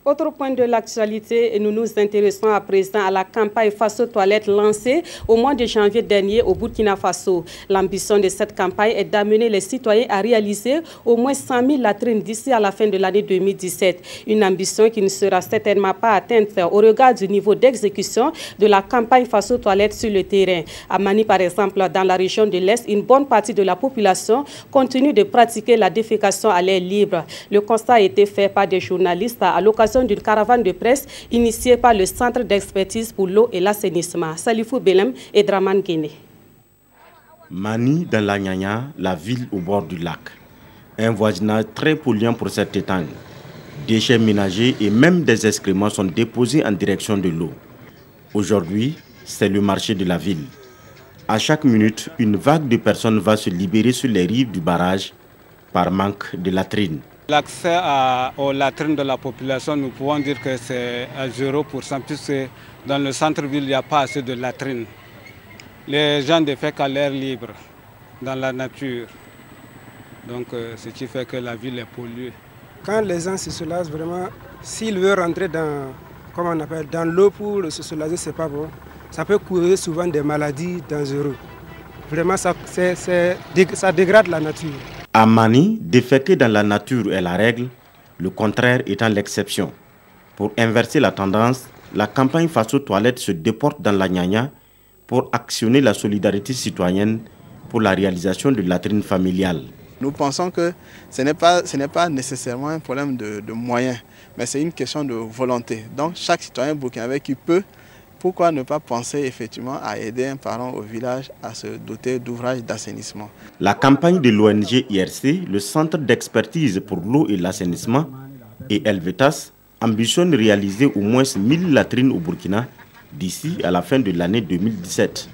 Autre point de l'actualité, nous nous intéressons à présent à la campagne face aux toilettes lancée au mois de janvier dernier au Burkina Faso. L'ambition de cette campagne est d'amener les citoyens à réaliser au moins 100 000 latrines d'ici à la fin de l'année 2017. Une ambition qui ne sera certainement pas atteinte au regard du niveau d'exécution de la campagne face aux toilettes sur le terrain. À Mani, par exemple, dans la région de l'Est, une bonne partie de la population continue de pratiquer la défécation à l'air libre. Le constat a été fait par des journalistes à l'occasion d'une caravane de presse initiée par le Centre d'expertise pour l'eau et l'assainissement. Salifou Belem et Draman Guéné. Mani dans la Nyanya, la ville au bord du lac. Un voisinage très polluant pour cette étang. Déchets ménagers et même des excréments sont déposés en direction de l'eau. Aujourd'hui, c'est le marché de la ville. À chaque minute, une vague de personnes va se libérer sur les rives du barrage par manque de latrines. L'accès aux latrines de la population, nous pouvons dire que c'est à 0%, puisque dans le centre-ville, il n'y a pas assez de latrines. Les gens défèquent à l'air libre, dans la nature. Donc, ce qui fait que la ville est polluée. Quand les gens se soulagent, vraiment, s'ils veulent rentrer dans l'eau pour se soulager, ce n'est pas bon. Ça peut causer souvent des maladies dangereuses. Vraiment, ça dégrade la nature. À Mani, déféquer dans la nature est la règle, le contraire étant l'exception. Pour inverser la tendance, la campagne face aux toilettes se déporte dans la Nyanya pour actionner la solidarité citoyenne pour la réalisation de latrines familiales. Nous pensons que ce n'est pas nécessairement un problème de moyens, mais c'est une question de volonté. Donc chaque citoyen burkinabé qui peut, pourquoi ne pas penser effectivement à aider un parent au village à se doter d'ouvrages d'assainissement. La campagne de l'ONG IRC, le Centre d'expertise pour l'eau et l'assainissement, et Helvetas ambitionne réaliser au moins 1000 latrines au Burkina d'ici à la fin de l'année 2017.